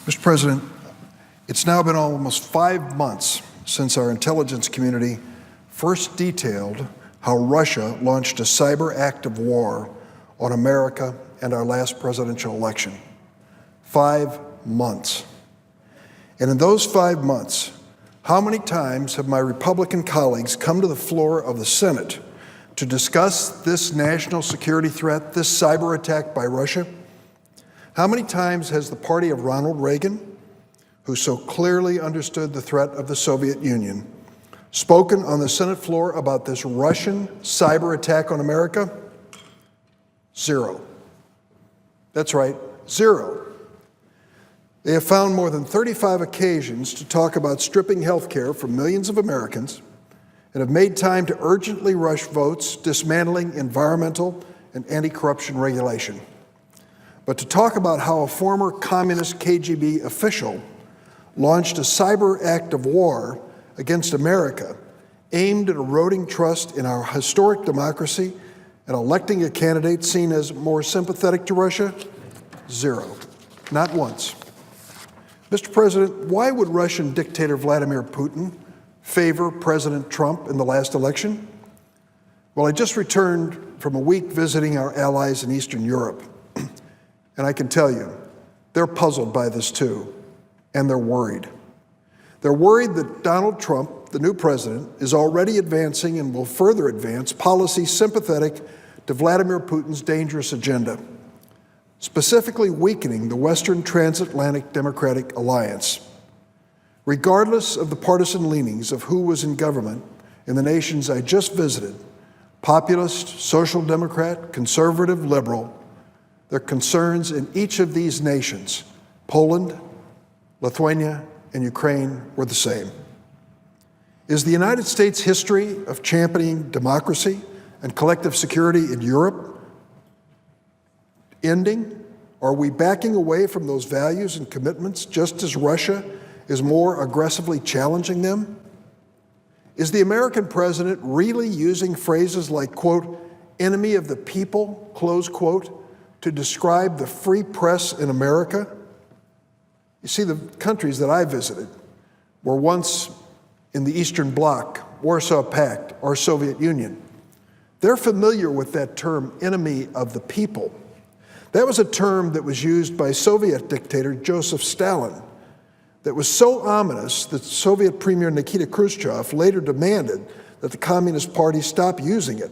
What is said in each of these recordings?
Mr. President, it's now been almost 5 months since our intelligence community first detailed how Russia launched a cyber act of war on America and our last presidential election. 5 months. And in those 5 months, how many times have my Republican colleagues come to the floor of the Senate to discuss this national security threat, this cyber attack by Russia? How many times has the party of Ronald Reagan, who so clearly understood the threat of the Soviet Union, spoken on the Senate floor about this Russian cyber attack on America? Zero. That's right, zero. They have found more than 35 occasions to talk about stripping health care from millions of Americans and have made time to urgently rush votes dismantling environmental and anti-corruption regulation. But to talk about how a former communist KGB official launched a cyber act of war against America aimed at eroding trust in our historic democracy and electing a candidate seen as more sympathetic to Russia? Zero. Not once. Mr. President, why would Russian dictator Vladimir Putin favor President Trump in the last election? Well, I just returned from a week visiting our allies in Eastern Europe, and I can tell you, they're puzzled by this too, and they're worried. They're worried that Donald Trump, the new president, is already advancing and will further advance policies sympathetic to Vladimir Putin's dangerous agenda, specifically weakening the Western Transatlantic Democratic Alliance. Regardless of the partisan leanings of who was in government in the nations I just visited, populist, social democrat, conservative, liberal, their concerns in each of these nations, Poland, Lithuania, and Ukraine, were the same. Is the United States' history of championing democracy and collective security in Europe ending? Are we backing away from those values and commitments just as Russia is more aggressively challenging them? Is the American president really using phrases like, quote, enemy of the people, close quote, to describe the free press in America? You see, the countries that I visited were once in the Eastern Bloc, Warsaw Pact, or Soviet Union. They're familiar with that term, enemy of the people. That was a term that was used by Soviet dictator Joseph Stalin that was so ominous that Soviet Premier Nikita Khrushchev later demanded that the Communist Party stop using it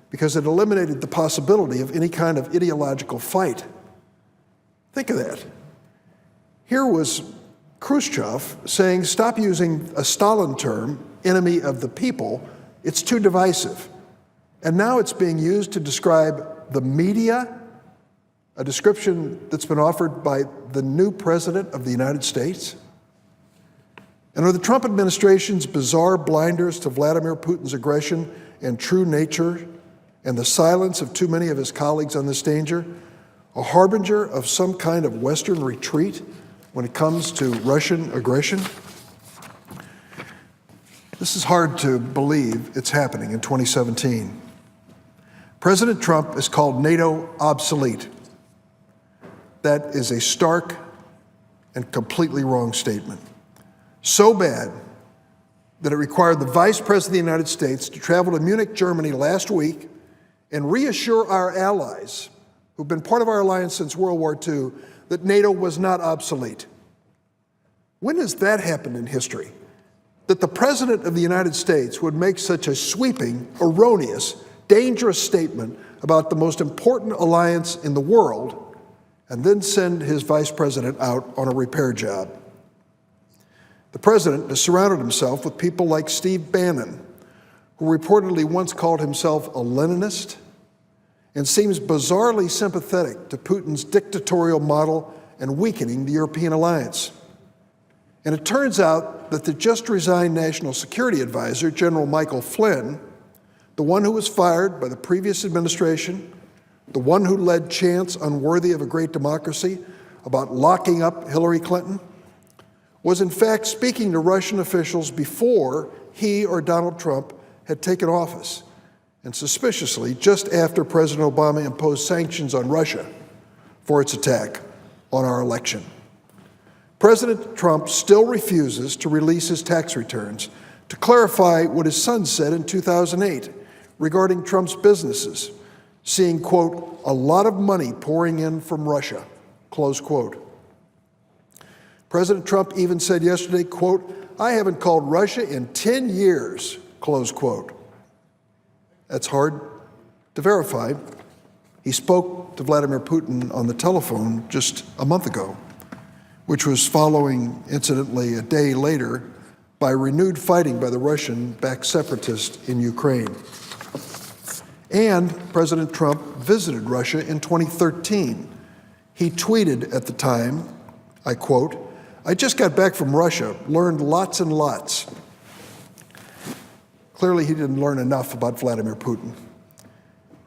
because it eliminated the possibility of any kind of ideological fight. Think of that. Here was Khrushchev saying, stop using a Stalin term, enemy of the people, it's too divisive. And now it's being used to describe the media, a description that's been offered by the new president of the United States. And are the Trump administration's bizarre blinders to Vladimir Putin's aggression and true nature and the silence of too many of his colleagues on this danger a harbinger of some kind of Western retreat when it comes to Russian aggression? This is hard to believe it's happening in 2017. President Trump has called NATO obsolete. That is a stark and completely wrong statement. So bad that it required the Vice President of the United States to travel to Munich, Germany last week and reassure our allies, who've been part of our alliance since World War II, that NATO was not obsolete. When has that happened in history? That the President of the United States would make such a sweeping, erroneous, dangerous statement about the most important alliance in the world and then send his vice president out on a repair job. The president has surrounded himself with people like Steve Bannon, who reportedly once called himself a Leninist and seems bizarrely sympathetic to Putin's dictatorial model and weakening the European alliance. And it turns out that the just resigned National Security Advisor, General Michael Flynn, the one who was fired by the previous administration, the one who led chants unworthy of a great democracy about locking up Hillary Clinton, was in fact speaking to Russian officials before he or Donald Trump had taken office, and suspiciously just after President Obama imposed sanctions on Russia for its attack on our election. President Trump still refuses to release his tax returns to clarify what his son said in 2008 regarding Trump's businesses, seeing, quote, a lot of money pouring in from Russia, close quote. President Trump even said yesterday, quote, I haven't called Russia in 10 years, close quote. That's hard to verify. He spoke to Vladimir Putin on the telephone just a month ago, which was following, incidentally, a day later by renewed fighting by the Russian-backed separatists in Ukraine. And President Trump visited Russia in 2013. He tweeted at the time, I quote, I just got back from Russia, learned lots and lots. Clearly, he didn't learn enough about Vladimir Putin.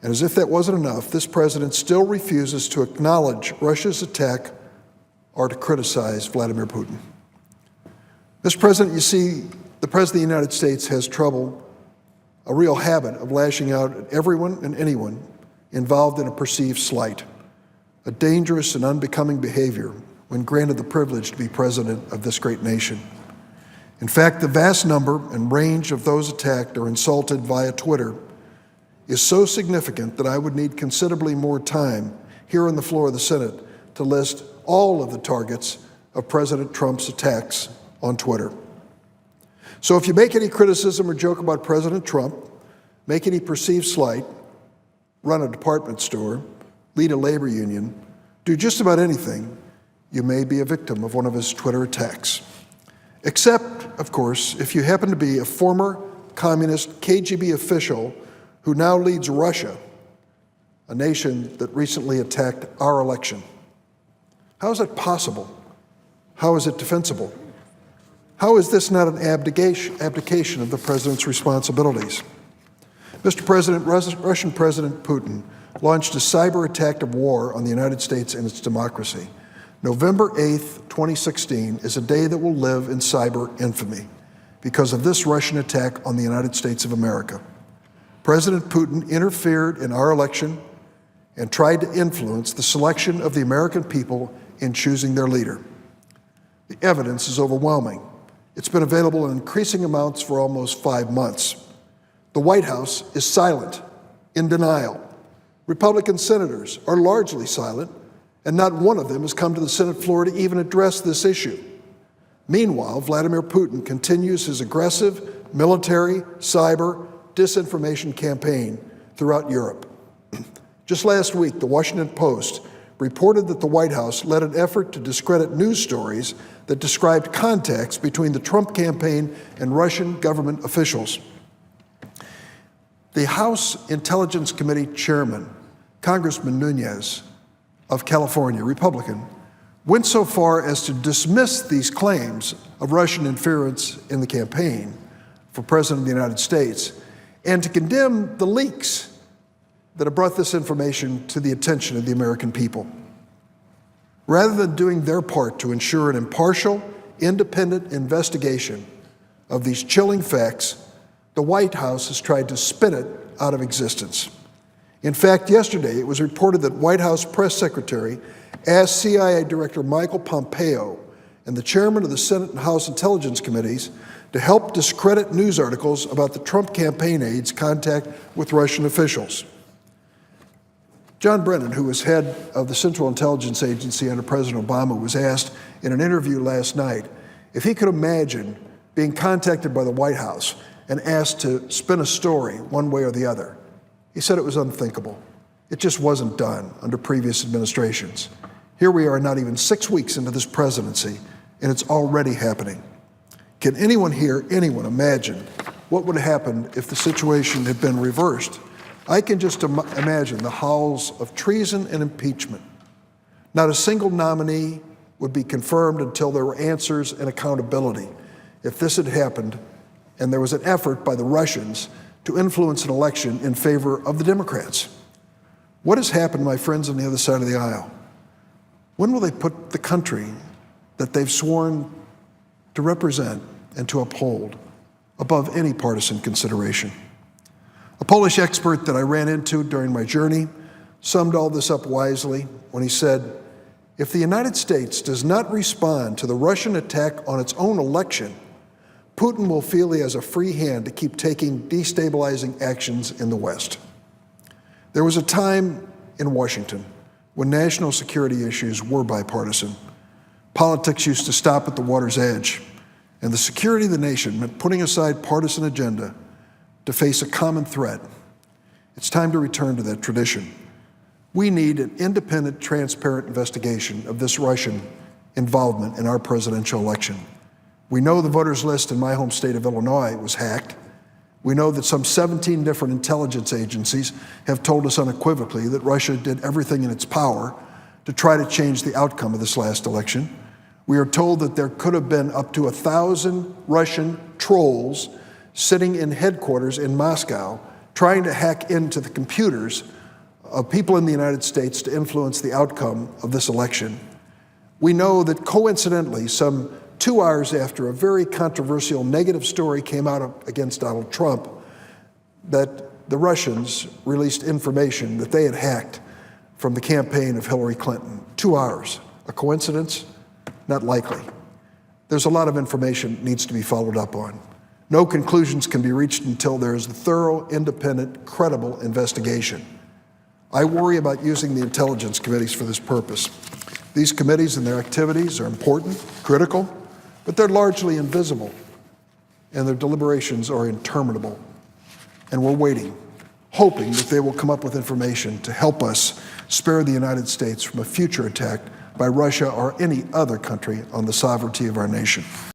And as if that wasn't enough, this president still refuses to acknowledge Russia's attack or to criticize Vladimir Putin. Mr. President, you see, the President of the United States has trouble, a real habit of lashing out at everyone and anyone involved in a perceived slight, a dangerous and unbecoming behavior when granted the privilege to be president of this great nation. In fact, the vast number and range of those attacked or insulted via Twitter is so significant that I would need considerably more time here on the floor of the Senate to list all of the targets of President Trump's attacks on Twitter. So if you make any criticism or joke about President Trump, make any perceived slight, run a department store, lead a labor union, do just about anything, you may be a victim of one of his Twitter attacks. Except, of course, if you happen to be a former communist KGB official who now leads Russia, a nation that recently attacked our election. How is it possible? How is it defensible? How is this not an abdication of the president's responsibilities? Mr. President, Russian President Putin launched a cyber attack of war on the United States and its democracy. November 8th, 2016 is a day that will live in cyber infamy because of this Russian attack on the United States of America. President Putin interfered in our election and tried to influence the selection of the American people in choosing their leader. The evidence is overwhelming. It's been available in increasing amounts for almost 5 months. The White House is silent, in denial. Republican senators are largely silent, and not one of them has come to the Senate floor to even address this issue. Meanwhile, Vladimir Putin continues his aggressive military, cyber, disinformation campaign throughout Europe. Just last week, the Washington Post reported that the White House led an effort to discredit news stories that described contacts between the Trump campaign and Russian government officials. The House Intelligence Committee chairman, Congressman Nunes of California, Republican, went so far as to dismiss these claims of Russian interference in the campaign for President of the United States and to condemn the leaks that have brought this information to the attention of the American people. Rather than doing their part to ensure an impartial, independent investigation of these chilling facts, the White House has tried to spin it out of existence. In fact, yesterday it was reported that White House press secretary asked CIA Director Michael Pompeo and the chairman of the Senate and House Intelligence Committees to help discredit news articles about the Trump campaign aide's contact with Russian officials. John Brennan, who was head of the Central Intelligence Agency under President Obama, was asked in an interview last night if he could imagine being contacted by the White House and asked to spin a story one way or the other. He said it was unthinkable. It just wasn't done under previous administrations. Here we are not even 6 weeks into this presidency, and it's already happening. Can anyone here, anyone imagine what would have happened if the situation had been reversed? I can just imagine the howls of treason and impeachment. Not a single nominee would be confirmed until there were answers and accountability. If this had happened and there was an effort by the Russians to influence an election in favor of the Democrats. What has happened, my friends on the other side of the aisle? When will they put the country that they've sworn to represent and to uphold above any partisan consideration? A Polish expert that I ran into during my journey summed all this up wisely when he said, If the United States does not respond to the Russian attack on its own election, Putin will feel he has a free hand to keep taking destabilizing actions in the West. There was a time in Washington when national security issues were bipartisan. Politics used to stop at the water's edge, and the security of the nation meant putting aside partisan agenda to face a common threat. It's time to return to that tradition. We need an independent, transparent investigation of this Russian involvement in our presidential election. We know the voters list in my home state of Illinois was hacked. We know that some 17 different intelligence agencies have told us unequivocally that Russia did everything in its power to try to change the outcome of this last election. We are told that there could have been up to 1,000 Russian trolls sitting in headquarters in Moscow trying to hack into the computers of people in the United States to influence the outcome of this election. We know that coincidentally, some 2 hours after a very controversial negative story came out against Donald Trump, that the Russians released information that they had hacked from the campaign of Hillary Clinton. 2 hours. A coincidence? Not likely. There's a lot of information that needs to be followed up on. No conclusions can be reached until there is a thorough, independent, credible investigation. I worry about using the intelligence committees for this purpose. These committees and their activities are important, critical, but they're largely invisible, and their deliberations are interminable. And we're waiting, hoping that they will come up with information to help us spare the United States from a future attack by Russia or any other country on the sovereignty of our nation.